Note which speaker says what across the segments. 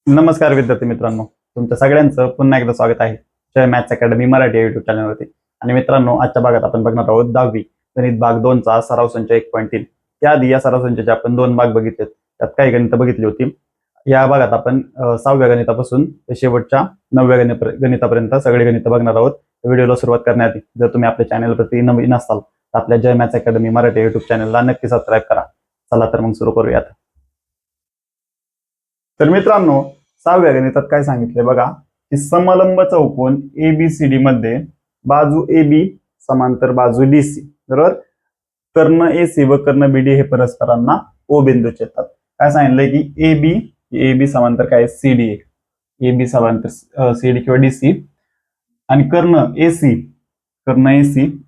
Speaker 1: नमस्कार विद्यार्थी मित्रांनो, तुमच्या सगळ्यांचं पुन्हा एकदा स्वागत आहे जय मॅथ्स अकॅडमी मराठी युट्यूब चॅनलवरती. आणि मित्रांनो, आजच्या भागात आपण बघणार आहोत 10वी गणित भाग 2 चा सराव संच 1.3. त्याआधी या सराव संचाचे आपण 2 भाग बघितलेत. त्यात काही गणित बघितली होती. या भागात आपण 6व्या गणितापासून ते शेवटच्या 9व्या गणितापर्यंत सगळे गणित बघणार आहोत. व्हिडिओला सुरुवात करण्याआधी जर तुम्ही आपल्या चॅनलवरती नवीन असाल तर आपल्या जय मॅथ्स अकॅडमी मराठी युट्यूब चॅनलला नक्की सबस्क्राईब करा. चला तर मग सुरू करूयात. तर मित्रांनो, 6व्या गणितात काय सांगितलंय बघा, की समलंब चौकोन एबीसीडी मध्ये बाजू AB समांतर बाजू DC, बरोबर. कर्ण AC व कर्ण BD हे परस्परांना O बिंदू छेदतात. काय सांगितलंय की AB समांतर काय CD, AB समांतर CD किंवा DC, आणि कर्ण AC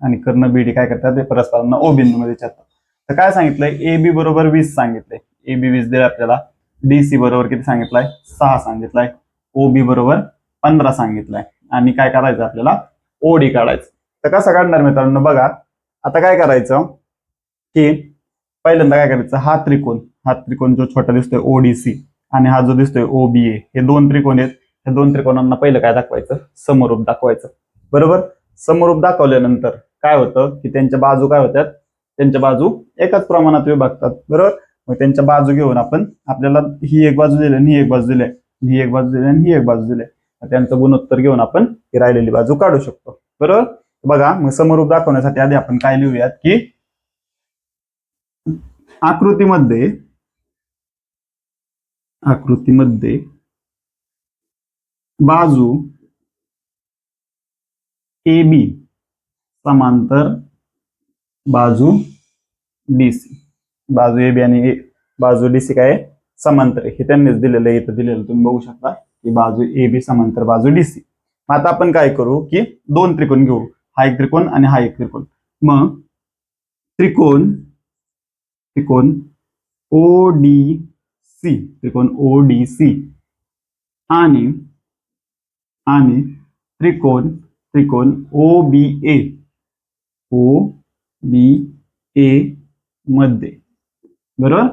Speaker 1: आणि कर्ण BD काय करतात, ते परस्परांना O बिंदू मध्ये छेदतात. तर काय सांगितलंय, AB बरोबर 20 सांगितलंय, AB 20 दिले आपल्याला. DC बरोबर किती सांगितलाय, 6 सांगितलाय. OB बरोबर 15 सांगितलाय. आणि काय करायचं आपल्याला, OD काढायचं. तर कसं काढणार मित्रांनो बघा, आता काय करायचं की पहिल्यांदा काय करायचं, हा त्रिकोण जो छोटा दिसतोय ODC आणि हा जो दिसतोय OBA, हे दोन त्रिकोण आहेत. या दोन त्रिकोणांना पहिलं काय दाखवायचं, समरूप दाखवायचं, बरोबर. समरूप दाखवल्यानंतर काय होतं की त्यांच्या बाजू काय होत्यात, त्यांच्या बाजू एकाच प्रमाणात विभागतात, बरोबर. मग त्यांच्या बाजू घेऊन आपण, आपल्याला ही एक बाजू दिली आणि ही एक बाजू दिली, ही एक बाजू दिली आणि ही एक बाजू दिली, त्यांचं गुणोत्तर घेऊन आपण ही राहिलेली बाजू काढू शकतो, बरोबर. बघा, मग समरूप दाखवण्यासाठी आधी आपण काय लिहूयात की आकृतीमध्ये बाजू AB समांतर बाजू DC, बाजू AB आणि बाजू DC काय समांतर आहे, हे त्यांनीच दिलेलं आहे, इथं दिलेलं तुम्ही बघू शकता की बाजू AB समांतर बाजू DC. आता आपण काय करू की दोन त्रिकोण घेऊ, हा एक त्रिकोण आणि हा एक त्रिकोण. मग त्रिकोण ODC आणि त्रिकोण OBA मध्ये, बरोबर.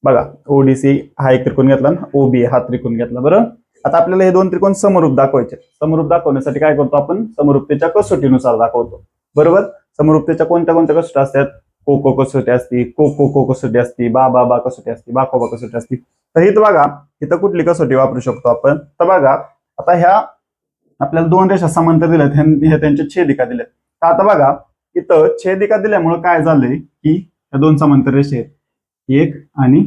Speaker 1: बघा, ODC हा एक त्रिकोण घेतला आणि OBA हा त्रिकोण घेतला, बरोबर. आता आपल्याला हे दोन त्रिकोण समरूप दाखवायचे. समरूप दाखवण्यासाठी काय करतो आपण, समरूपतेच्या कसोटीनुसार दाखवतो, बरोबर. समरूपतेच्या कोणत्या कोणत्या कसोटी असतात, को कसोटी असते, को कसोटी असते, बा कसोटी असते, बा कसोटी असते. तर इथं बघा, इथं कुठली कसोटी वापरू शकतो आपण, तर बघा आता ह्या आपल्याला दोन रेषा समांतर दिल्यात, ह्या त्यांच्या छेदिका दिल्यात. तर आता बघा, इथं छेदिका दिल्यामुळे काय झालंय की ह्या दोन समांतर रेषा आहेत, एक आणि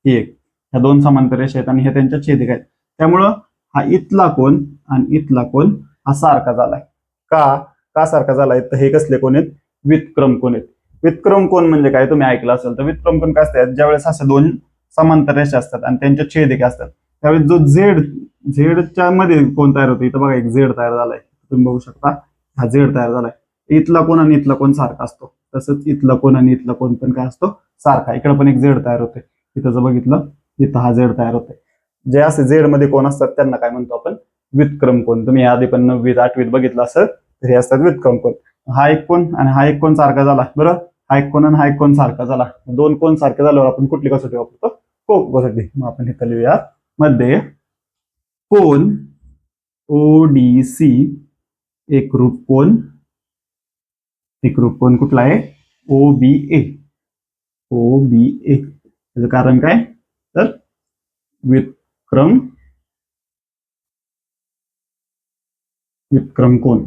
Speaker 1: एक, ह्या दोन समांतर रेषा आहेत आणि ह्या त्यांच्या छेदिका आहेत. त्यामुळं हा इथला कोण आणि इथला कोण हा सारखा झालाय. का सारखा झालाय, तर हे कसले कोण आहेत, व्युत्क्रम कोण आहेत. व्युत्क्रम कोण म्हणजे काय, तुम्ही ऐकलं असेल तर व्युत्क्रम कोण काय असतात, ज्यावेळेस अशा दोन समांतर रेषा असतात आणि त्यांच्या छेदिका असतात, त्यावेळेस जो झेडच्या मध्ये कोण तयार होतो, इथं बघा एक झेड तयार झालाय, तुम्ही बघू शकता हा झेड तयार झालाय. इथला कोण आणि इथला कोण सारखा असतो, तसंच इथला कोण आणि इथला कोण पण काय असतो, सारखा. इकडे पण एक झेड तयार होते, इथं जर बघितलं इथं हा झेड तयार होते. जे असे झेड मध्ये कोण असतात त्यांना काय म्हणतो आपण, व्युत्क्रम कोण. तुम्ही आधी पण 9वीत 8वीत बघितलं असेल तर हे असतात व्युत्क्रम कोण. हा एक कोण आणि हा एक कोण सारखा झाला, बरोबर. हा एक कोण आणि हा एक कोण सारखा झाला. दोन कोण सारखे झाल्यावर आपण कुठली कसोटी वापरतो, को कसोटी. मग आपण इथं लिहूया मध्ये कोण ODC एकरूप कोण कुठला आहे, OBA. त्याचं कारण काय, तर व्युत्क्रम कोण,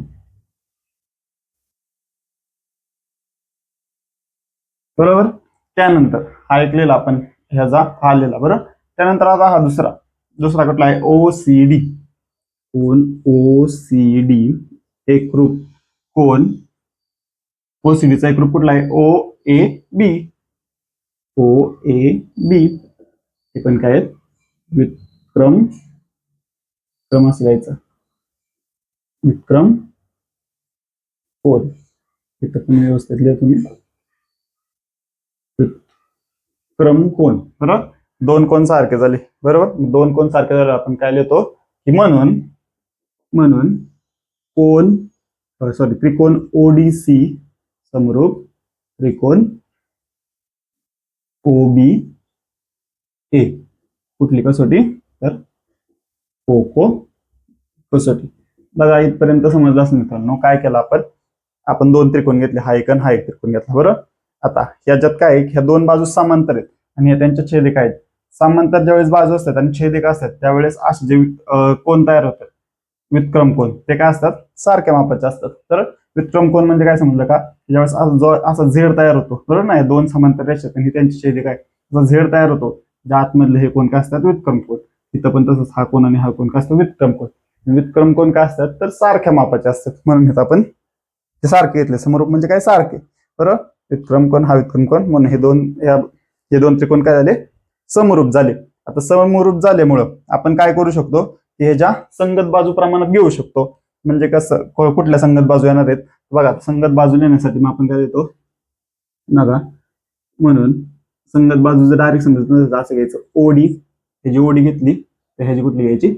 Speaker 1: बरोबर. त्यानंतर हा एक लिहिला आपण, ह्याचा हा लिहिला, बरोबर. त्यानंतर आता हा दुसरा कुठला आहे, OCD एकरूप कोण. OCDचा एकरूप कुठला आहे, OAB. हे पण काय आहेत, व्युत्क्रम असं द्यायचं, व्युत्क्रम कोण. इथं पण व्यवस्थित लिहा तुम्ही, व्युत्क्रम कोण, बरोबर. दोन कोण सारखे झाले, बरोबर. दोन कोण सारखे झाले आपण काय लिहितो की म्हणून त्रिकोण ODC समरूप त्रिकोण OBA. कुठली कसोटी, तर कोको कसोटी. बघा इथपर्यंत समजलं असेल मित्रांनो. काय केलं आपण दोन त्रिकोण घेतले, हा एक आणि हा एक त्रिकोण घेतला. बरं, आता ह्याच्यात काय आहे, ह्या दोन बाजू समांतर आहेत आणि ह्या त्यांच्या छेदिका आहेत. समांतर ज्यावेळेस बाजू असतात आणि छेदिका असतात त्यावेळेस असे जे कोण तयार होतात व्युत्क्रम कोण, ते काय असतात, सारख्या मापाचे असतात. तर व्युत्क्रम कोण म्हणजे काय समजलं का, ज्यावेळेस जो असा झेड तयार होतो, बरोबर नाही, दोन समांतर रेषा आणि त्यांची छेदिका आहे, झेड तयार होतो, ज्या आतमधले हे कोण काय असतात, व्युत्क्रम कोण. तिथं पण तसंच हा कोण आणि हा कोण काय असतं, व्युत्क्रम कोण. व्युत्क्रम कोण काय असतात, तर सारख्या मापाचे असतात, म्हणून घेतो आपण ते सारखे घेतले. समरूप म्हणजे काय, सारखे. बरोबर, व्युत्क्रम कोण हा व्युत्क्रम कोण, म्हणून हे दोन त्रिकोण काय झाले, समरूप झाले. आता समरूप झाल्यामुळं आपण काय करू शकतो, की ह्याच्या संगत बाजू प्रमाणात घेऊ शकतो. म्हणजे कसं, कुठल्या संगत बाजू येणार आहेत बघा. संगत बाजू येण्यासाठी मग आपण काय देतो बघा, म्हणून संगत बाजू जर डायरेक्ट समजत नसेल असं घ्यायचं, ओडी. ह्याची ओडी घेतली तर ह्याची कुठली घ्यायची,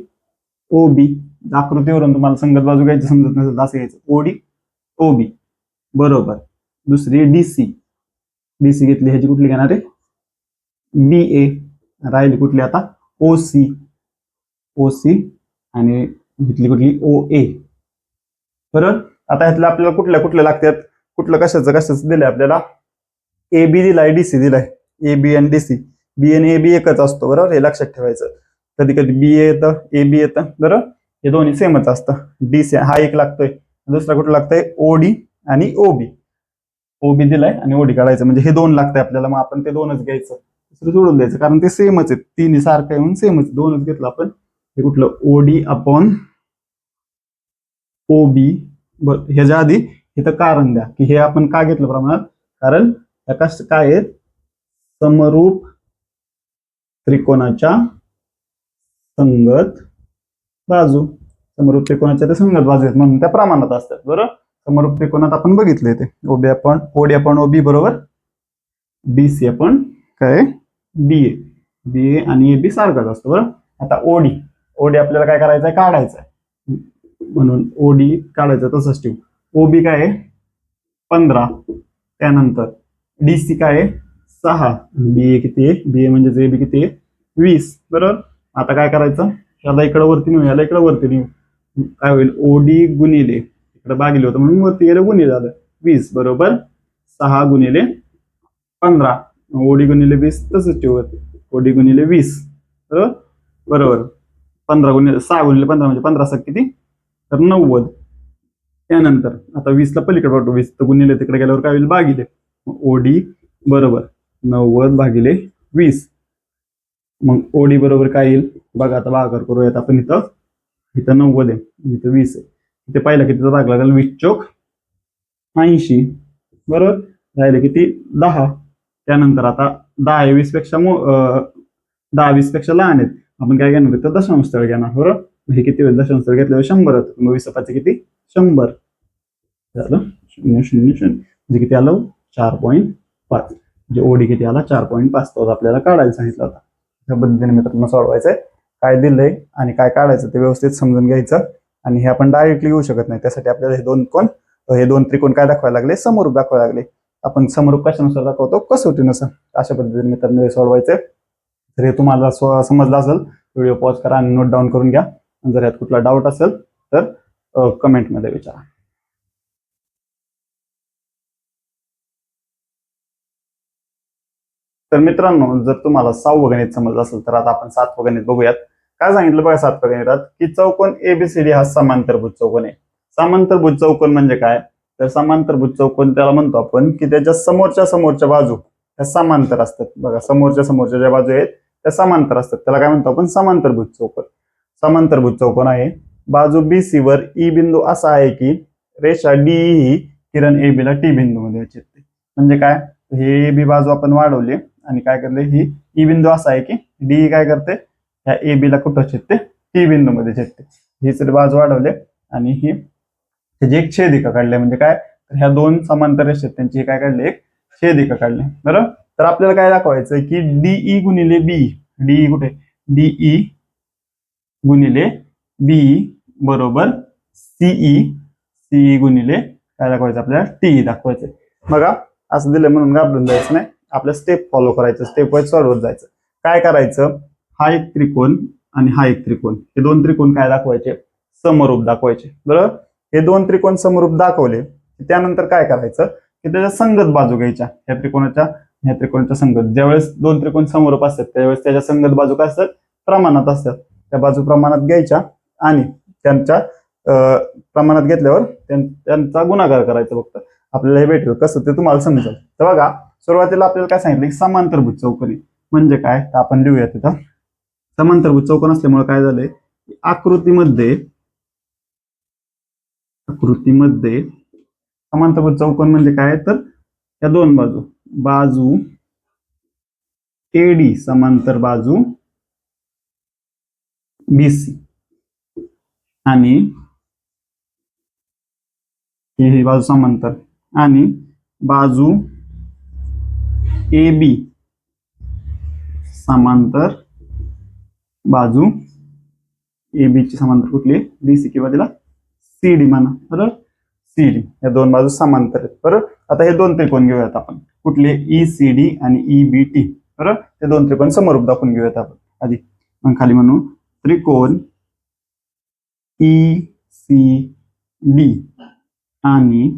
Speaker 1: ओबी. आकृतीवरून तुम्हाला संगत बाजू घ्यायची समजत नसेल असं घ्यायचं, ओडी ओबी. बरोबर. दुसरी डीसी. डीसी घेतली, ह्याची कुठली घेणार आहे, बी ए. राहिली कुठली आता, ओसी. ओसी आणि घेतली कुठली, ओ ए. बरोबर. आता ह्यातलं आपल्याला कुठल्या कुठल्या लागतात, कुठलं कशाचं दिलंय आपल्याला, ए बी दिलाय, डीसी दिलाय. ए बी आणि डीसी, बी आणि ए बी एकच असतो. बरोबर, हे लक्षात ठेवायचं. कधी कधी बी ए येतं, ए बी येतं. बरोबर, हे दोन्ही सेमच असतं. डीसी हा एक लागतोय, दुसरा कुठं लागतंय, ओडी आणि ओबी. ओबी दिलाय आणि ओडी काढायचं, म्हणजे हे दोन लागतंय आपल्याला. मग आपण ते दोनच घ्यायचं, दुसरं सोडून द्यायचं, कारण ते सेमच आहेत, तिन्ही सारखं येऊन सेमच. दोनच घेतलं आपण. हे कुठलं, ओडी अपॉन ओबी. ह्याच्या आधी इथं कारण द्या की हे आपण का घेतलं प्रमाणात, कारण काय आहेत, समरूप त्रिकोणाच्या संगत बाजू. समरूप त्रिकोणाच्या त्या संगत बाजू आहेत म्हणून त्या प्रमाणात असतात. बरोबर, समरूप त्रिकोणात आपण बघितले ते ओडी आपण ओबी बरोबर बीसी आपण काय, बी ए. बी ए आणि ए बी सारखाच असतो. बरोबर, आता ओडी. ओडी आपल्याला काय करायचंय, काढायचंय, म्हणून ओडी काढायचं तसंच ठेवू. ओबी काय आहे, 15. त्यानंतर डीसी काय आहे, 6. बी ए किती आहे, बी ए म्हणजे ए बी किती आहे, 20. बरोबर, आता काय करायचं, याला इकडे वरती नेऊ, याला इकडे वरती नेऊ. काय होईल, ओडी गुणिले, इकडे भागिले होतं म्हणून वरती गेलं, गुणिले झालं 20. बरोबर, 6 गुणिले 15. ओडी गुणिले 20 तसंच ठेवत, ओडी गुणिले 20. बरोबर, बरोबर. 15 गुणिले 6 गुणिले 15 म्हणजे 15 किती, तर 90. त्यानंतर आता 20 ला पलीकडे वाटतो, 20 तर गुणिले तिकडे गेल्यावर काय होईल, भागिले. ओडी बरोबर 90 भागिले 20. मग ओडी बरोबर काय येईल बघा, आता भागाकार करूयात आपण. इथं 90 आहे, इथं 20 आहे. इथे पहिला कितीचा भाग लागेल, 20 चोक 80. बरोबर, राहिले किती, 10. त्यानंतर आता 10 20 पेक्षा 10 20 पेक्षा लहान आहेत, आपण काय घेणार, तर दशांश स्थळ घेणार. बरोबर, हे किती होईल, दशांश स्थळ घेतल्यावर 100. 20 5 किती, 100 झालं. 0 0 0 म्हणजे किती आलं, 4.5. म्हणजे ओडी किती आला, 4.5. तो आपल्याला काढायला सांगितलं होता. त्या पद्धतीने मित्रांनो सोडवायचंय. काय दिलंय आणि काय काढायचं ते व्यवस्थित समजून घ्यायचं. आणि हे आपण डायरेक्टली येऊ शकत नाही, त्यासाठी आपल्याला हे दोन त्रिकोण काय दाखवायला लागले, समरूप दाखवायला लागले. आपण समरूप कशानुसार दाखवतो, कसोटीनुसार. अशा पद्धतीने मित्रांनो हे सोडवायचे. तर हे तुम्हाला समजलं असेल, व्हिडिओ पॉज करा आणि नोट डाऊन करून घ्या. जर यात कुठला डाऊट असेल तर कमेंटमध्ये विचारा. तर मित्रांनो, जर तुम्हाला 6वं गणित समजलं असेल तर आता आपण 7वं गणित बघूयात. काय सांगितलं बघा 7व्या गणितात, की चौकोन एबीसीडी हा समांतरभुज चौकोन आहे. समांतरभुज चौकोन म्हणजे काय, तर समांतरभुज चौकोन त्याला म्हणतो आपण की त्याच्या समोरच्या बाजू त्या समांतर असतात. बघा, समोरच्या ज्या बाजू आहेत त्या समांतर असतात, त्याला काय म्हणतो आपण, समांतरभुज चौकोन. समांतरभुज चौकोन आहे. बाजू बीसी वर ई बिंदू असा आहे की रेषा D he Kiran A B ला टी बिंदू मध्ये छेदते. म्हणजे काय, हे बी बाजू आपण वाढवली आणि काय करले, ही ई बिंदू असा आहे की डी काय करते, ह्या ए बी ला कुठं छेदते, टी बिंदू मध्ये छेदते. ही सर बाजू वाढवले आणि ही त्याची एक छेदिका काढली. म्हणजे काय, ह्या दोन समांतर रेषा त्यांची काय काढली, एक छेदिका काढली. बरोबर, तर आपल्याला काय दाखवायचं की डीई गुणिले बी, डीई कुठे, डीई गुणिले बी बरोबर सीई, सीई गुणिले काय दाखवायचं, आपल्याला टी दाखवायचं. बघा, असं दिलं म्हणून घाबरून जायचं नाही, आपल्या स्टेप फॉलो करायचं, स्टेप वाईज सॉल्व्ह होत जायचं. काय करायचं, हा एक त्रिकोण आणि हा एक त्रिकोण, हे दोन त्रिकोण काय दाखवायचे, समरूप दाखवायचे. बरोबर, हे दोन त्रिकोण समरूप दाखवले त्यानंतर काय करायचं की त्याच्या संगत बाजू घ्यायच्या, ह्या त्रिकोणाच्या संगत. ज्यावेळेस दोन त्रिकोण समरूप असतात त्यावेळेस त्याच्या संगत बाजू काय असतात, प्रमाणात असतात. त्या बाजू प्रमाणात घ्यायच्या आणि त्यांच्या प्रमाणात घेतल्यावर त्यांचा गुणाकार करायचा. फक्त आपल्याला हे भेटेल कसं ते तुम्हाला समजेल. तर बघा, सुरुवातीला आपल्याला काय सांगितलं की समांतरभुज चौकोनी म्हणजे काय, तर आपण लिहूया तिथं. समांतरभुज चौकोन असल्यामुळे काय झालंय, आकृतीमध्ये समांतरभुज चौकोन म्हणजे काय, तर या दोन बाजू एडी समांतर बाजू बीसी आणि ही बाजू समांतर आणि बाजू ए बी समांतर बाजू ए बी ची समांतर कुठली, बीसी किंवा तिला सीडी म्हणा. बरोबर, सीडी या दोन बाजू समांतर आहेत. बरोबर, आता हे दोन त्रिकोण घेऊयात आपण, कुठले, ई सी डी आणि ई बी टी. बरोबर, हे दोन त्रिकोण समरूप दाखवून घेऊयात आपण आधी. मग खाली म्हणू त्रिकोण ई सी डी आणि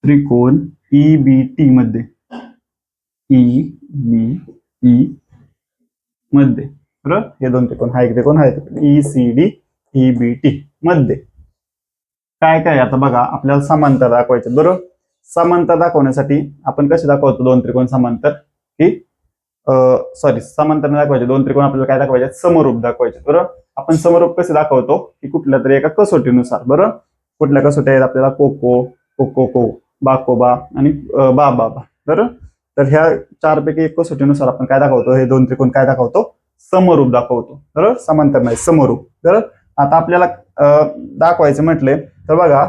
Speaker 1: त्रिकोण ई बी टी मध्ये, बरोबर, हे दोन त्रिकोण, हा एक त्रिकोण, हा एक त्रिकोण, E C D E B T मध्ये काय काय. आता बघा, आपल्याला समांतर दाखवायचे. बरोबर, समांतर दाखवण्यासाठी आपण कसे दाखवतो दोन त्रिकोण समांतर, की समांतर दाखवायचे दोन त्रिकोण, आपल्याला काय दाखवायचे, समरूप दाखवायचे. बरोबर, आपण समरूप कसे दाखवतो की कुठल्या तरी एका कसोटीनुसार. बरोबर, कुठल्या कसोटी आहेत आपल्याला, कोको, बाकोबा आणि बाबा. बरोबर, तर ह्या चारपैकी एक कसोटीनुसार आपण काय दाखवतो, हे दोन त्रिकोण काय दाखवतो, समरूप दाखवतो. बरोबर, समांतर नाही, समरूप. बरोबर, आता आपल्याला दाखवायचं म्हटले तर बघा,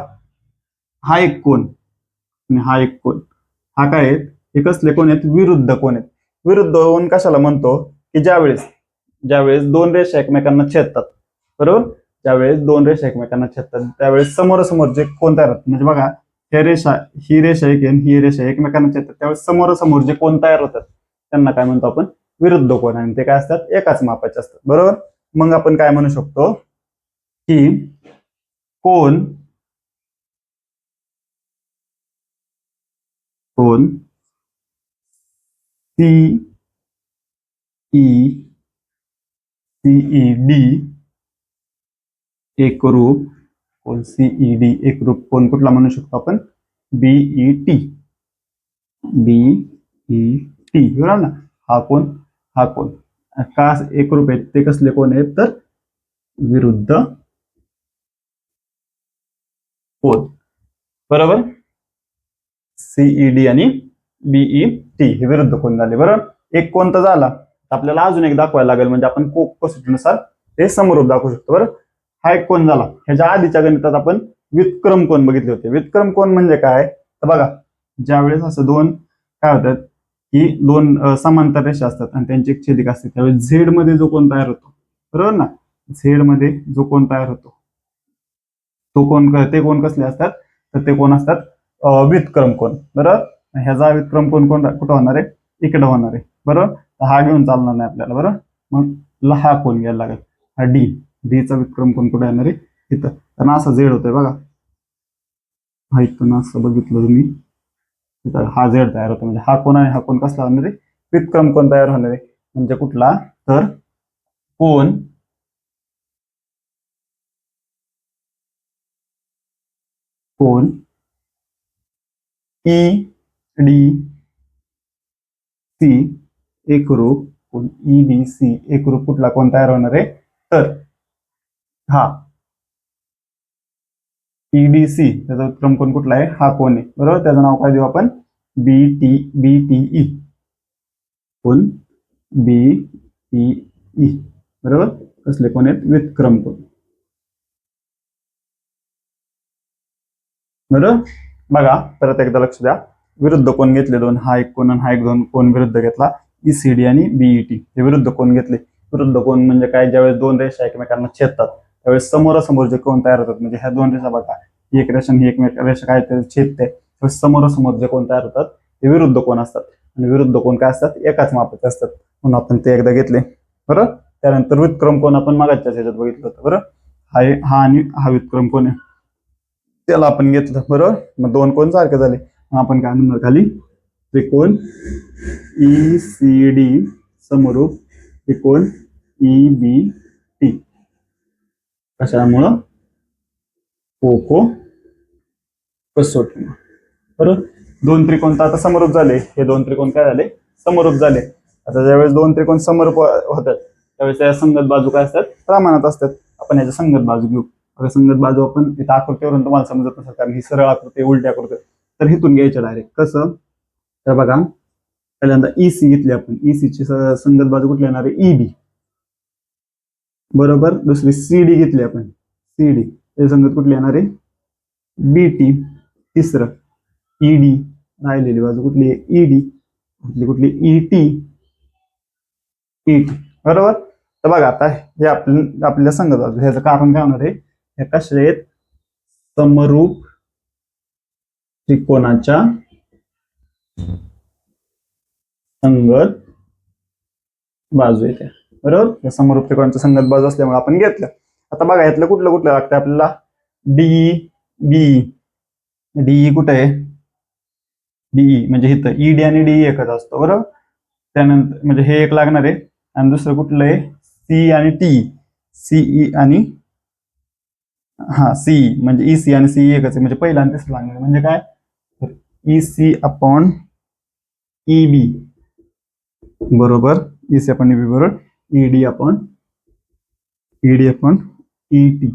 Speaker 1: हा एक कोण आणि हा एक कोण, हा काय आहेत, हे कसले कोण आहेत, विरुद्ध कोण आहेत. विरुद्ध कोण कशाला म्हणतो की ज्यावेळेस दोन रेषा एकमेकांना छेदतात. बरोबर, ज्यावेळेस दोन रेषा एकमेकांना छेदतात त्यावेळेस समोरासमोर जे कोण तयार होतात, म्हणजे बघा ही रेषा एक आणि ही रेषा एकमेकांना छेदतात त्यावेळेस समोरासमोर जे कोण तयार होतात त्यांना काय म्हणतो आपण, विरुद्ध कोण. आणि ते काय असतात, एकाच मापाचे असतात. बरोबर, मग आपण काय म्हणू शकतो की कोण सीईडी एकरूप, कोण सीईडी एकरूप कोण कुठला म्हणू शकतो आपण, बीईटी. बरोबर ना, हा कोण का एकरूप आहेत, ते कसले कोण आहेत, तर विरुद्ध कोण. बरोबर, सीईडी आणि बीईटी हे विरुद्ध कोण झाले. बरोबर, एक कोण तर झाला, आपल्याला अजून एक दाखवायला लागेल, म्हणजे आपण कसोटीनुसार ते समरूप दाखवू शकतो. बरोबर, हा एक कोण झाला. ह्याच्या आधीच्या गणितात आपण व्युत्क्रम कोण बघितले होते. व्युत्क्रम कोण म्हणजे काय, तर बघा, ज्यावेळेस असं दोन काय होतात की दोन समांतर रेषा असतात आणि त्यांची एक छेदिका असते, त्यावेळेस झेड मध्ये जो कोण तयार होतो, बरोबर ना, झेड मध्ये जो कोण तयार होतो ते कोण कसले असतात, तर ते कोण असतात, व्युत्क्रम कोण. बरोबर, ह्याचा व्युत्क्रम कोण कुठं होणार आहे, इकडे होणार आहे. बरोबर, हा घेऊन चालणार नाही आपल्याला. बरोबर, मग हा कोण घ्यायला लागेल, हा डी चा व्युत्क्रम कोण कुठे येणार आहे, इथं. कारण असं झेड होतोय बघा, हा इथून असं बघितलं तुम्ही, हा झेड तयार होतो, म्हणजे हा कोण आहे, हा कोण कसला होणार आहे, व्युत्क्रम कोण तयार होणार आहे, म्हणजे कुठला, तर कोण ई डी सी एकरूप, कोण ई डी सी एकरूप कुठला कोण तयार होणार आहे, तर हा ईडीसी, त्याचा क्रम कोण कुठला आहे, हा कोण आहे. बरोबर, त्याचं नाव काय देऊ आपण, बीटीई, कोण बीटीई. बरोबर, कसले कोण आहेत, व्युत्क्रम कोण. बरोबर, बघा परत एकदा लक्ष द्या, विरुद्ध कोण घेतले दोन, हा एक कोण आणि हा एक दोन कोण विरुद्ध घेतला, ईसीडी आणि बीईटी हे विरुद्ध कोण घेतले. विरुद्ध कोण म्हणजे काय, ज्यावेळेस दोन रेषा एकमेकांना छेदतात त्यावेळेस समोरासमोर जे कोण तयार होतात, म्हणजे ह्या दोन रेषा बघा, ही एक रेषा ही एक रेषा काय छेदते, त्यावेळेस समोरासमोर जे कोण तयार होतात ते विरुद्ध कोण असतात. आणि विरुद्ध कोण काय असतात, एकाच मापाचे असतात, म्हणून आपण ते एकदा घेतले. बरोबर, त्यानंतर व्युत्क्रम कोण आपण मागाच्या ह्याच्यात बघितलं होतं बरं. हा आणि हा व्युत्क्रम कोण आहे त्याला आपण घेतलं बरोबर. मग दोन कोण सारखे झाले, मग आपण काय म्हणणार खाली त्रिकोण ECD समरूप त्रिकोण EBT. कशामुळं? कोको कसोटी. बरोबर. दोन त्रिकोण तर आता समरूप झाले, हे दोन त्रिकोण काय झाले समरूप झाले. आता ज्यावेळेस दोन त्रिकोण समरूप होतात त्यावेळेस त्या संगत बाजू काय असतात प्रमाणात असतात. आपण याच्या संगत बाजू घेऊ. आता संगत बाजू आपण इथं आकृतीवरून तुम्हाला समजत नसेल कारण ही सरळ आकृती उलटी आकृती, तर हिथून घ्यायचं डायरेक्ट. कसं? तर बघा पहिल्यांदा EC घेतली आपण, EC ची संगत बाजू कुठली येणार आहे EB बरोबर. दुसरी CD घेतली आपण, CD त्याची संगत कुठली येणार आहे BT. तिसरं ED राहिलेली बाजू कुठली आहे ED, कुठली ET बरोबर. तर बघा आता हे आपल्या संगत बाजू, ह्याचं कारण काय होणार आहे, हे कशा आहेत समरूप त्रिकोणाच्या संगत बाजू येते बरोबर. समरूप त्रिकोणाच्या संगत बाजू असल्यामुळे आपण घेतलं. आता बघा यातलं कुठलं कुठलं लागतं आपल्याला DE कुठे आहे DE म्हणजे इथं ED आणि DE एकच असतो बरोबर. त्यानंतर म्हणजे हे एक लागणार आहे आणि दुसरं कुठलं आहे C आणि TE, CE आणि CE म्हणजे EC आणि CE एकच आहे म्हणजे पहिला आणि तिसरं लागणार म्हणजे काय EC अपॉन EB बरोबर, EC अपॉन EB बरोबर ED अपॉन ET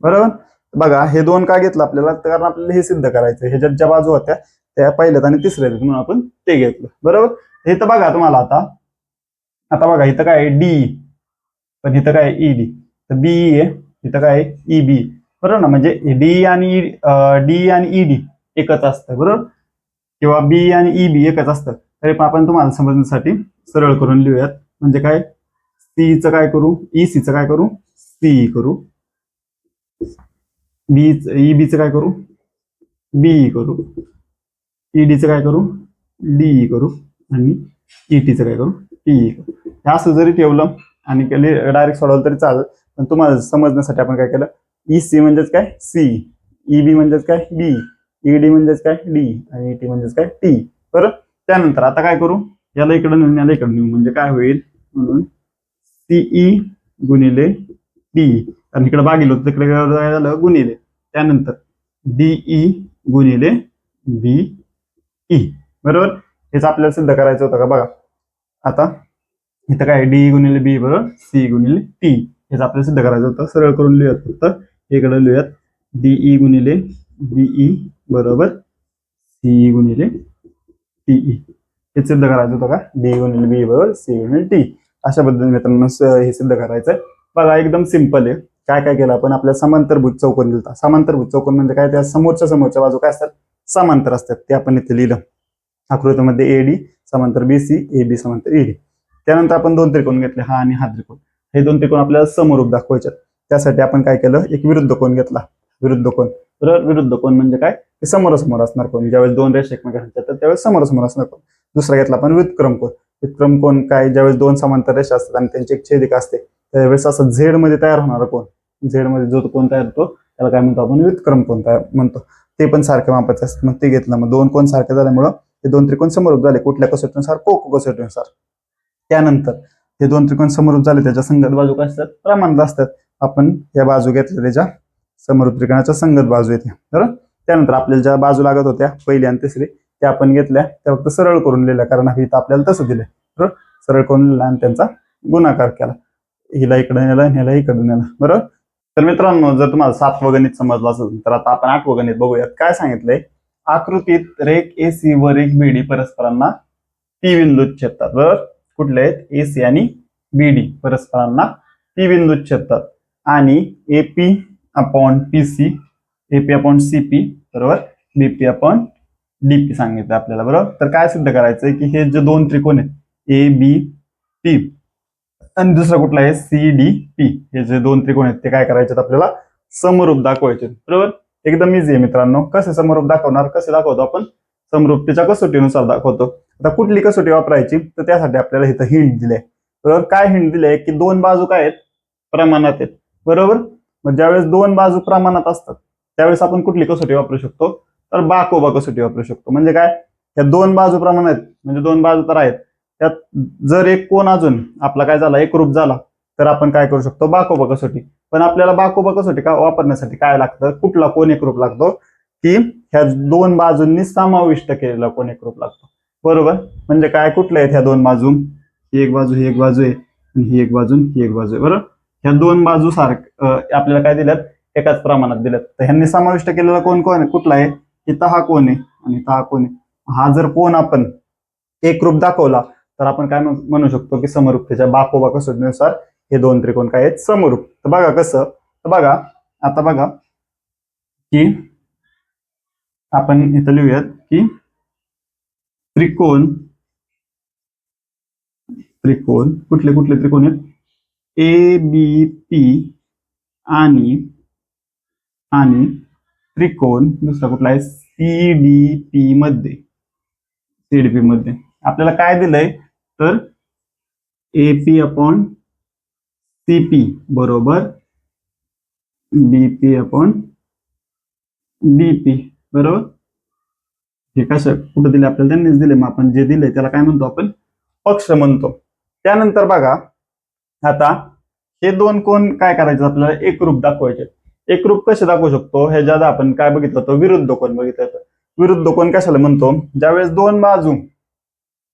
Speaker 1: बरोबर. बघा हे दोन का घेतलं आपल्याला, कारण आपल्याला हे सिद्ध करायचं ह्याच्यात ज्या बाजू होत्या त्या पहिल्यात आणि तिसऱ्यात म्हणून आपण ते घेतलं बरोबर. हे तर बघा तुम्हाला आता बघा इथं काय DE पण इथं काय ED, तर BE आहे इथं काय EB बरोबर ना. म्हणजे DE आणि ED एकच असतं बरोबर, किंवा BE आणि EB एकच असतं. तरी पण आपण तुम्हाला समजण्यासाठी सरळ करून लिहूयात. म्हणजे काय CEचं काय करू ECचं काय करू CE करू, EBचं काय करू BE करू, EDचं काय करू DE करू आणि ETचं काय करू TE करू. हे असं जरी ठेवलं आणि डायरेक्ट सोडवलं तरी चालेल, पण तुम्हाला समजण्यासाठी आपण काय केलं EC म्हणजेच काय C, EB म्हणजेच काय B, ED म्हणजेच काय D आणि ET म्हणजेच काय T बरं. त्यानंतर आता काय करू याला इकडे नेऊन याला इकडे नेऊ म्हणजे काय होईल म्हणून CE गुणिले DE, कारण इकडे भागिले होतं तिकडे झालं गुणिले, त्यानंतर DE गुणिले BE बरोबर. हेच आपल्याला सिद्ध करायचं होतं का बघा. आता इथं काय DE गुणिले B बरोबर C गुणिले T, हेच आपल्याला सिद्ध करायचं होतं. सरळ करून लिहूयात फक्त इकडे लिहूयात DE गुणिले BE बरोबर CE गुणिले TE. हे सिद्ध करायचं होतं का DE गुणिले BE बरोबर C गुणिले T. अशा पद्धतीने मित्रांनो हे सिद्ध करायचंय बघा. एकदम सिंपल आहे. काय काय केलं आपण आपल्या समांतरभुज चौकोन दिलता. समांतरभुज चौकोन म्हणजे काय, त्या समोरच्या बाजू काय असतात समांतर असतात, ते आपण इथे लिहिलं आकृतीमध्ये AD समांतर BC, AB समांतर ED. त्यानंतर आपण दोन त्रिकोण घेतले हा आणि हा त्रिकोण, हे दोन त्रिकोण आपल्याला समरूप दाखवायचे. त्यासाठी आपण काय केलं एक विरुद्ध कोन घेतला. विरुद्ध कोन बरोबर. विरुद्ध कोन म्हणजे काय ते समोरासमोर असणार कोण, ज्यावेळेस दोन रेषा एकमेकांच्या तर त्यावेळेस समोरासमोर असणार कोण. दुसरा घेतला आपण व्युत्क्रम कोन. व्युत्क्रम कोन काय, ज्यावेळेस दोन समांतर रेषा असतात आणि त्यांची एक छेदिका असते त्यावेळेस असं झेड मध्ये तयार होणारा कोन, झेड मध्ये जो कोन तयार होतो त्याला काय म्हणतो आपण व्युत्क्रम कोन म्हणतो. ते पण सारखे मापाचे असतात. मग ते घेतलं. मग दोन कोन सारखे झाल्यामुळं हे दोन त्रिकोण समरूप झाले. कुठल्या कसोटीनुसार कोको कसोटीनुसार. त्यानंतर हे दोन त्रिकोण समरूप झाले त्याच्या संगत बाजू काय असतात प्रमाणात असतात. आपण या बाजू घेतल्या त्याच्या समरूप त्रिकोणाच्या संगत बाजू येते बरोबर. त्यानंतर आपल्याला ज्या बाजू लागत होत्या पहिली आणि तिसरी त्या आपण घेतल्या, त्या फक्त सरळ करून लिहिल्या कारण इथं आपल्याला तसं दिलंय बरोबर. सरळ करून लिहिला आणि त्यांचा गुणाकार केला, हिला इकडे नेला आणि ह्याला इकडे नेला बरोबर. तर मित्रांनो जर तुम्हाला 7वं गणित समजलं असेल तर आता आपण 8वं गणित बघूयात. काय सांगितलंय, आकृतीत रेख AC व रेख BD परस्परांना P बिंदूत छेदतात बरोबर. कुठले आहेत AC आणि BD परस्परांना P बिंदूत छेदतात आणि AP upon PC, AP upon CP बरोबर BP अपॉन DP सांगितलं आपल्याला बरोबर. तर काय सिद्ध करायचंय की हे जे दोन त्रिकोण आहेत ABP आणि दुसरा कुठला आहे CDP, हे जे दोन त्रिकोण आहेत ते काय करायचे आपल्याला समरूप दाखवायचे बरोबर. एकदम इझी आहे मित्रांनो. कसे समरूप दाखवणार, कसे दाखवतो आपण समरूपतेच्या कसोटीनुसार दाखवतो. आता कुठली कसोटी वापरायची तर त्यासाठी आपल्याला इथं हिंट दिले बरोबर. काय हिंट दिले की दोन बाजू काय आहेत, प्रमाणात आहेत. बरोबर. मग ज्यावेळेस दोन बाजू प्रमाणात असतात त्यावेळेस आपण कुठली कसोटी वापरू शकतो, तर बाकोबा कसोटी वापरू शकतो. म्हणजे काय, त्या दोन बाजू प्रमाणात आहेत म्हणजे दोन बाजू तर आहेत, त्यात जर एक कोण अजून आपला काय झाला एकरूप झाला तर आपण काय करू शकतो, बाकोबा कसोटी. पण आपल्याला बाकोबा कसोटी का वापरण्यासाठी काय लागतं, कुठला कोण एकरूप लागतो, की ह्या दोन बाजूंनी समाविष्ट केलेला कोण एकरूप लागतो. बरोबर. म्हणजे काय, कुठल्या आहेत ह्या दोन बाजू, ही एक बाजू ही एक बाजू आहे आणि ही एक बाजू ही एक बाजू आहे. बरोबर. ह्या दोन बाजू आपल्याला काय दिल्यात, एकाच प्रमाणात दिल्यात. तर ह्यांनी समाविष्ट केलेला कोण कोण आहे, कुठला आहे, इथं हा कोण आहे आणि इथं हा कोण आहे. हा जर कोण आपण एकरूप दाखवला तर आपण काय म्हणू शकतो की समरूपतेच्या बाकोबा कसोटीनुसार हे दोन त्रिकोण काय आहेत, समरूप. तर बघा कसं, तर बघा आता बघा की आपण इथं लिहूयात की त्रिकोण त्रिकोण कुठले कुठले त्रिकोण आहेत, ए बी पी आणि आणि त्रिकोण दुसरा कुठला आहे, सीडीपी मध्ये आपल्याला काय दिलंय, तर एपी अपॉन सीपी बरोबर बीपी अपॉन डीपी. बरोबर. हे कसं कुठं दिले आपल्याला, त्यांनीच दिले. मग आपण जे दिले त्याला काय म्हणतो, आपण पक्ष म्हणतो. त्यानंतर बघा आता हे दोन कोण काय करायचं, आपल्याला एकरूप दाखवायचे. एकरूप कसे दाखवू शकतो, हे ज्यादा आपण काय बघितलं होतं, विरुद्ध कोण बघितलं होतं. विरुद्ध कोण कशाला म्हणतो, ज्यावेळेस दोन बाजू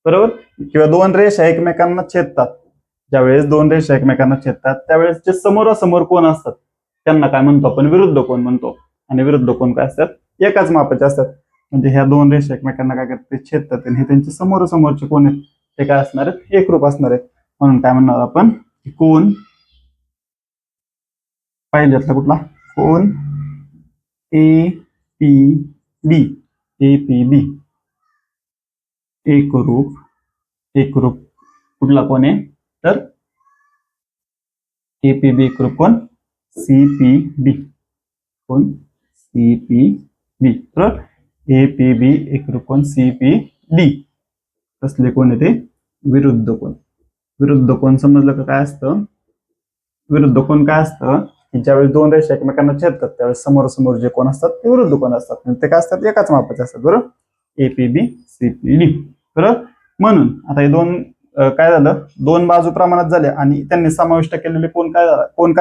Speaker 1: बरोबर किंवा दोन रेषा एकमेकांना छेदतात, ज्यावेळेस दोन रेषा एकमेकांना छेदतात त्यावेळेस जे समोरासमोर कोण असतात त्यांना काय म्हणतो आपण, विरुद्ध कोण म्हणतो. आणि विरुद्ध कोण काय असतात, एकाच मापाचे असतात. म्हणजे ह्या दोन रेषा एकमेकांना काय करतात, छेदतात आणि हे त्यांचे समोरासमोरचे कोण आहेत ते काय असणार आहेत, एकरूप असणार आहेत. म्हणून काय म्हणणार आपण, कोण पहिल्यातला कुठला, कोण ए पी बी एकरूप कुठला कोण आहे, तर एपीबी एकरूप कोण, सीपीडी कोण, सीपीडी. तर एपीबी एकरूप कोण, सीपीडी. कसले कोण आहे ते, विरुद्ध कोण. विरुद्ध कोण समजलं का काय असतं, विरुद्ध कोण काय असतं की ज्यावेळेस दोन रेषा एकमेकांना छेदतात त्यावेळेस समोर जे कोण असतात ते विरुद्ध कोण असतात. ते काय असतात, एकाच मापाचे असतात. बरोबर. APB CPD. बरोबर. म्हणून आता हे दोन काय झालं, दोन बाजू प्रमाणात झाल्या आणि त्यांनी समाविष्ट केलेले कोण काय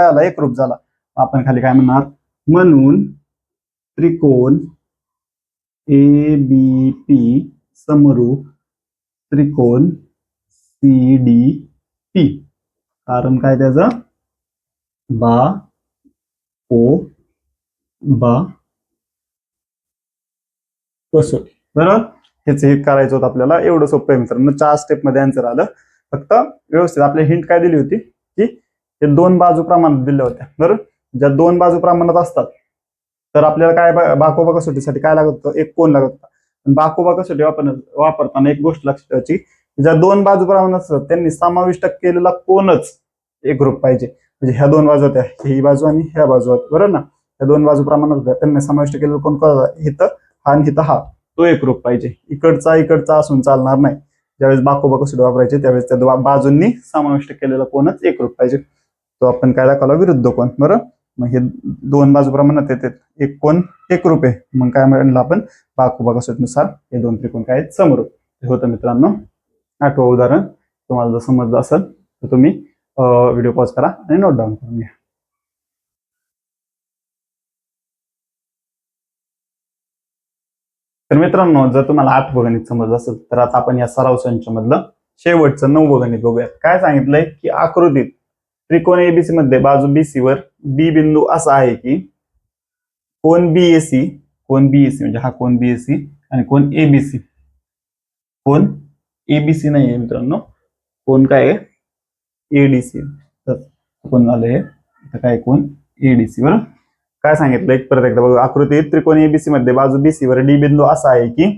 Speaker 1: झाला, एकरूप झाला. आपण खाली काय म्हणणार, म्हणून त्रिकोण ए बी पी समरूप त्रिकोण सी डी पी. कारण काय त्याचं, बा ओ बा कसोटी. बरोबर. हेच हे करायचं होतं आपल्याला, एवढं सोपं आहे मित्रांनो. 4 स्टेप मध्ये आन्सर आलं. फक्त व्यवस्थित आपली हिंट काय दिली होती की हे दोन बाजू प्रमाणात दिल्या होत्या. बरोबर. ज्या दोन बाजू प्रमाणात असतात तर आपल्याला काय बाकोबा कसोटीसाठी काय लागत होतं, एक कोण लागत होता. बाकोबा कसोटी वापरताना एक गोष्ट लक्षात ठेवायची, ज्या दोन बाजू प्रमाणात असतात त्यांनी समाविष्ट केलेला कोणच एकरूप पाहिजे. म्हणजे ह्या दोन बाजू होत्या, ही बाजू आणि ह्या बाजू होत्या. बरोबर ना. ह्या दोन बाजू प्रमाणात होत्या, त्यांनी समाविष्ट केलेला कोण इथं हा आणि इथं हा, तो एकरूप पाहिजे. इकडचा असून चालणार नाही. ज्यावेळेस बाकोबा कसोटी वापरायचे त्यावेळेस त्या बाजूंनी समाविष्ट केलेला कोणच एकरूप पाहिजे. तो आपण काय दाखवला, विरुद्ध कोण. बरोबर. मग हे दोन बाजू प्रमाणात येतात, एक कोण एकरूप आहे. मग काय म्हणलं आपण, बाकोबा कसोटीनुसार हे दोन त्रिकोण काय आहेत, समरूप. हे होतं मित्रांनो 8वं उदाहरण. तुम्हाला जर समजलं असेल तर तुम्ही व्हिडिओ पॉज करा आणि नोट डाऊन करून घ्या. तर मित्रांनो, जर तुम्हाला 8वं गणित समजलं असेल तर आता आपण या सराव संचामधलं शेवटचं 9वं गणित बघूया. काय सांगितलंय की आकृतीत त्रिकोण एबीसी मध्ये बाजू बीसी वर बी बिंदू असा आहे की कोण बीएसी म्हणजे हा कोण बीएसी आणि कोण एबीसी. कोण एबीसी नाही आहे मित्रांनो, कोण काय आहे, एडीसी. तर कोण झालंय काय, कोण एडीसी. बरोबर. काय सांगितलं एक परत एकदा बघा, आकृतीत त्रिकोण एबीसी मध्ये बाजू बीसी वर डी बिंदू असा आहे की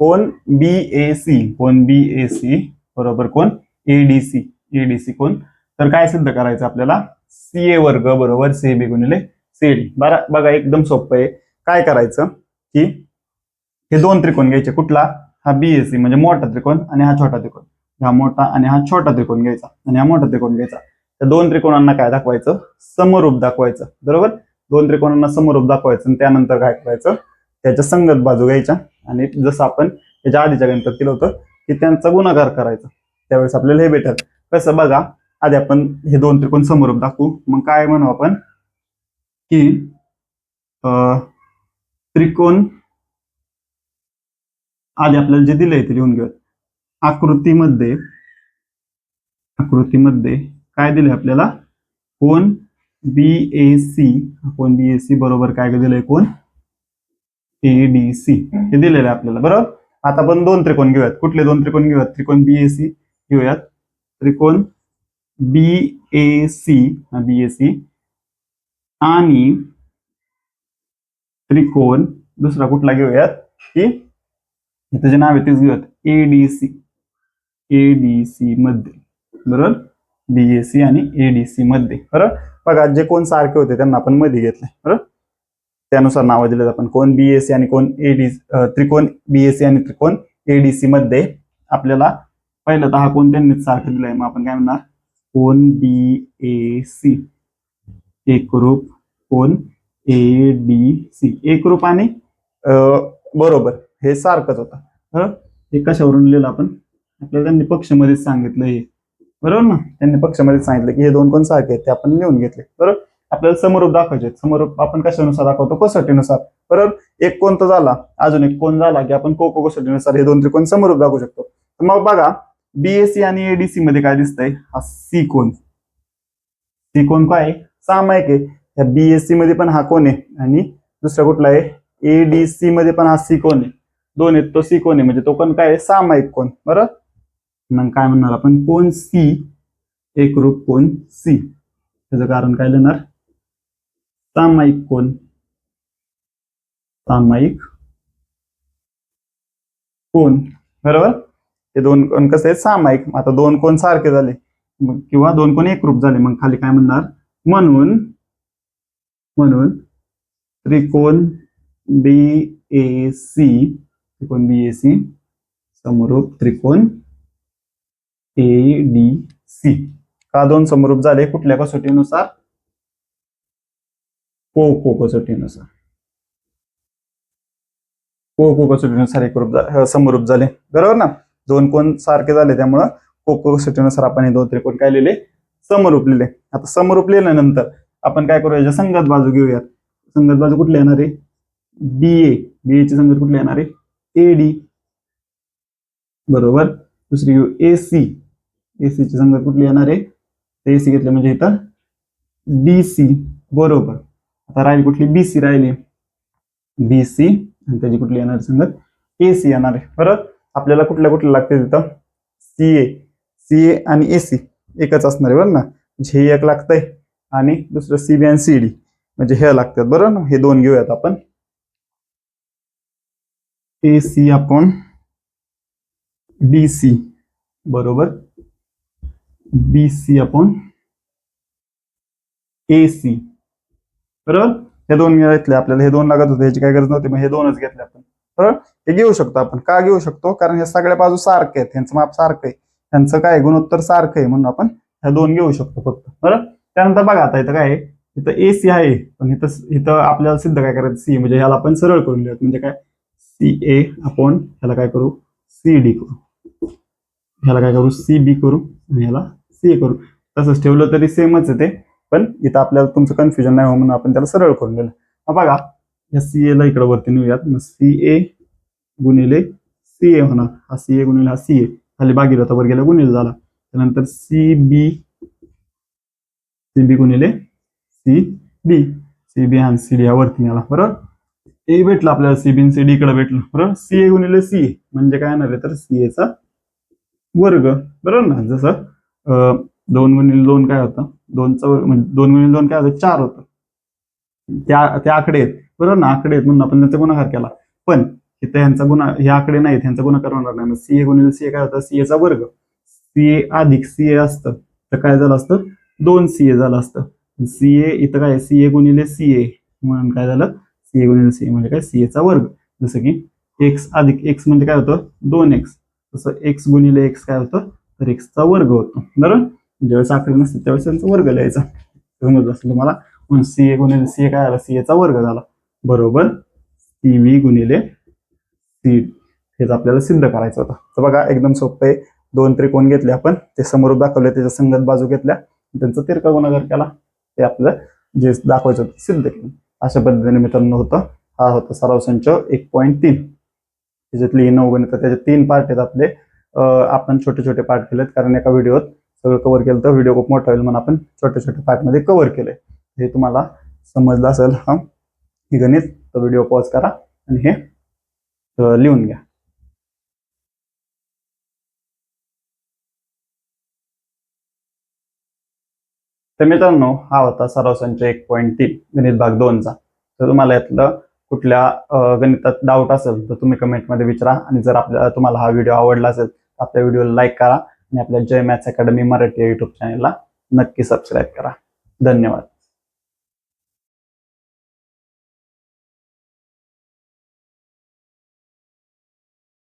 Speaker 1: कोण बीएसी बरोबर कोण एडीसी कोण. तर काय सिद्ध करायचं आपल्याला, सीए वर्ग बरोबर सीबी गुणिले सीडी. बघा एकदम सोपं आहे. काय करायचं की हे दोन त्रिकोण घ्यायचे, कुठला, हा बीएसी म्हणजे मोठा त्रिकोण आणि हा छोटा त्रिकोण. हा मोठा आणि हा छोटा त्रिकोण घ्यायचा आणि हा मोठा त्रिकोण घ्यायचा. त्या दोन त्रिकोणांना काय दाखवायचं? समरूप दाखवायचं. बरोबर, दोन त्रिकोणांना समरूप दाखवायचं आणि त्यानंतर काय करायचं? त्याच्या संगत बाजू घ्यायच्या आणि जसं आपण त्याच्या आधीच्या गणितात केलं होतं की त्यांचा गुणाकार करायचा, त्यावेळेस आपल्याला हे भेटल. कसं बघा, आधी आपण हे दोन त्रिकोण समरूप दाखवू. मग काय म्हणू आपण की त्रिकोण, आधी आपल्याला जे दिलंय ते लिहून घेऊयात. आकृतीमध्ये काय दिलंय आपल्याला? कोण बीएसी, कोण बीएसी बरोबर काय दिलंय? कोण एडीसी हे दिलेलं आहे आपल्याला. बरोबर, आता आपण दोन त्रिकोण घेऊयात. कुठले दोन त्रिकोण घेऊयात? त्रिकोण बीएसी घेऊयात. त्रिकोण बीएसी आणि त्रिकोण दुसरा कुठला घेऊयात की इथं जे नाव आहे तेच घेऊयात, एडीसी मध्ये. बरोबर, बीएसी आणि एडीसी मध्ये. बरोबर, बघा जे कोण सारखे होते त्यांना आपण मध्ये घेतले. बरोबर, त्यानुसार नाव दिले आपण. कोण बीएसी आणि कोण एडीसी, त्रिकोण बीएसी आणि त्रिकोण एडीसी मध्ये आपल्याला पहिला तर हा कोण त्यांनीच सारखं दिलाय, मग आपण काय म्हणणार? कोण बीएसी एकरूप कोण एडीसी एकरूप आणि बरोबर हे सारखंच होतं. हे कशावरून लिहिलं आपण? आपल्याला त्यांनी पक्षमध्येच सांगितलं हे. बरोबर ना, त्यांनी पक्षामध्ये सांगितलं की हे दोन कोण सारखे आहेत, ते आपण लिहून घेतले. बरोबर, आपल्याला समरूप दाखवायचे. समरूप आपण कशानुसार दाखवतो? कसोटीनुसार. बरोबर, एक कोण तर झाला, अजून एक कोण झाला की आपण कसोटीनुसार हे दोन त्रिकोण समरूप दाखवू शकतो. तर मग बघा, बीएसी आणि एडीसी मध्ये काय दिसतंय? हा सी कोण. सी कोण काय आहे? सामायिक आहे. या बीएससी मध्ये पण हा कोण आहे आणि दुसरा कुठला आहे? एडीसी मध्ये पण हा सी कोण आहे. दोन आहेत, तो सी कोण आहे, म्हणजे तो पण काय आहे? सामायिक कोण. बरोबर, मग काय म्हणणार आपण? कोण सी एकरूप कोण सी. त्याचं कारण काय लिहिणार? सामायिक कोण. सामायिक कोण. बरोबर, हे दोन कोण कसे आहेत? सामायिक. आता दोन कोण सारखे झाले किंवा दोन कोण एकरूप झाले, मग खाली काय म्हणणार? म्हणून त्रिकोण बीएसी समरूप त्रिकोण एडीसी. का दोन समरूप झाले? कुठल्या कसोटीनुसार? को कसोटीनुसार. को कसोटीनुसार एकरूप समरूप झाले. बरोबर ना, दोन कोण सारखे झाले त्यामुळं को कसोटीनुसार आपण हे दोन त्रिकोण काय लिहिले? समरूप लिहिले. आता समरूप लिहिल्यानंतर आपण काय करूया? याच्या संगत बाजू घेऊयात. संगत बाजू कुठली येणार आहे? बीए ची संगत कुठली येणार आहे? एडी. बरोबर, दुसरी घेऊ एसी ची संगत कुठली येणार आहे? एसी घेतले म्हणजे इथं बीसी. बरोबर, आता राहिली कुठली? बीसी राहिली. बीसी आणि त्याची कुठली येणार संगत? एसी येणार आहे. बरोबर, आपल्याला कुठल्या लागते तिथं? सीए आणि एसी एकच असणार आहे. बरोबर ना, हे एक लागतंय आणि दुसरं सीबी आणि सीडी म्हणजे हे लागतात. बरोबर ना, हे दोन घेऊयात आपण. एसी अपॉन डीसी बरोबर बीसी अपॉन एसी. बरोबर, हे दोन घेतले आपल्याला. हे दोन लागत होते, ह्याची काय गरज नव्हती, मग हे दोनच घेतले आपण. बरोबर, हे घेऊ शकतो आपण. का घेऊ शकतो? कारण हे सगळ्या बाजू सारखे आहेत, ह्यांचं माप सारखं आहे, ह्यांचं काय गुणोत्तर सारखं आहे, म्हणून आपण ह्या दोन घेऊ शकतो फक्त. बरोबर, त्यानंतर बघा आता इथं काय आहे? इथं एसी आहे, पण इथं आपल्याला सिद्ध काय करायचं? सी, म्हणजे ह्याला आपण सरळ करून लिहूयात. म्हणजे काय? सी ए अपॉन ह्याला काय करू? सी डी करू. ह्याला काय करू? सी बी करू आणि ह्याला सी ए करू. तसंच ठेवलं तरी सेमच आहे ते, पण इथं आपल्याला तुमचं कन्फ्युजन नाही हो म्हणून आपण त्याला सरळ करून दिलं. बघा, या सी ए ला इकडे वरती नेऊयात. मग सी ए गुणिले सी ए होणार. हा सी ए गुणिले हा सी ए, खाली भागीरथावर गेला गुणिले झाला. त्यानंतर सी बी गुणिले सी बी आणि सी डी वरती आला. बरोबर, ए भेटलं आपल्याला, सी बी सी डी इकडे भेटलं. बरोबर, सी ए गुणिले सी ए म्हणजे काय येणार आहे? तर सी एचा वर्ग. बरोबर ना, जसं 2 गुणिले 2 काय होतं? 2चा वर्ग म्हणजे 2 गुणिले 2 काय होतं? 4 होतं. त्या आकडे आहेत. बरोबर ना, आकडे आहेत म्हणून आपण त्याचा गुणाकार केला. पण इथं ह्यांचा हे आकडे नाहीत, ह्यांचा गुणाकार होणार नाही. मग सीए गुणिले सीए काय होतं? सीएचा वर्ग. सीए अधिक सीए असतं तर काय झालं असतं? 2 सीए झालं असतं. सीए इथं काय? सीए गुणिले सीए म्हणून काय झालं? सीए गुणिले सीए म्हणजे काय? सीएचा वर्ग. जसं की एक्स अधिक एक्स म्हणजे काय होतं? 2x. तसं एक्स गुणिले एक्स काय होतं? तर एक्सचा वर्ग होतो. बरोबर, ज्यावेळेस आकडे नसते त्यावेळेस त्यांचा वर्ग लिहायचा. समजलं असेल तुम्हाला. म्हणून सीए गुणिले सीए काय झाला, सीएचा वर्ग झाला बरोबर सीव्ही गुणिले सी. हेच आपल्याला सिद्ध करायचं होतं. तर बघा एकदम सोपं आहे. दोन त्रिकोण घेतले आपण, ते समोर दाखवले, त्याच्या संगत बाजू घेतल्या, त्यांचा तिरका गुणाकार केला, ते आपलं जे दाखवायचं होतं सिद्ध केलं. अशा पद्धतीने मित्रांनो होतं. हा होता सराव संच 1.3. त्याच्यातली 9 गणित, त्याचे 3 पार्ट आहेत आपले. आपण छोटे छोटे पार्ट केलेत कारण एका व्हिडिओत सगळं कव्हर केलं तर व्हिडिओ खूप मोठा होईल म्हणून आपण छोट्या छोट्या पार्टमध्ये कव्हर केले. हे तुम्हाला समजलं असेल हा हे गणित, तर व्हिडिओ पॉज करा आणि हे लिहून घ्या. तर मित्रांनो हा होता सराव संच 1.3 गणित भाग 2चा. तर तुम्हाला यातलं कुठल्या गणितात डाऊट असेल तर तुम्ही कमेंटमध्ये विचारा. आणि जर तुम्हाला हा व्हिडिओ आवडला असेल तर आपल्या व्हिडिओला लाईक करा आणि आपल्या जय मॅथ्स अकॅडमी मराठी युट्यूब चॅनलला नक्की सबस्क्राईब करा. धन्यवाद.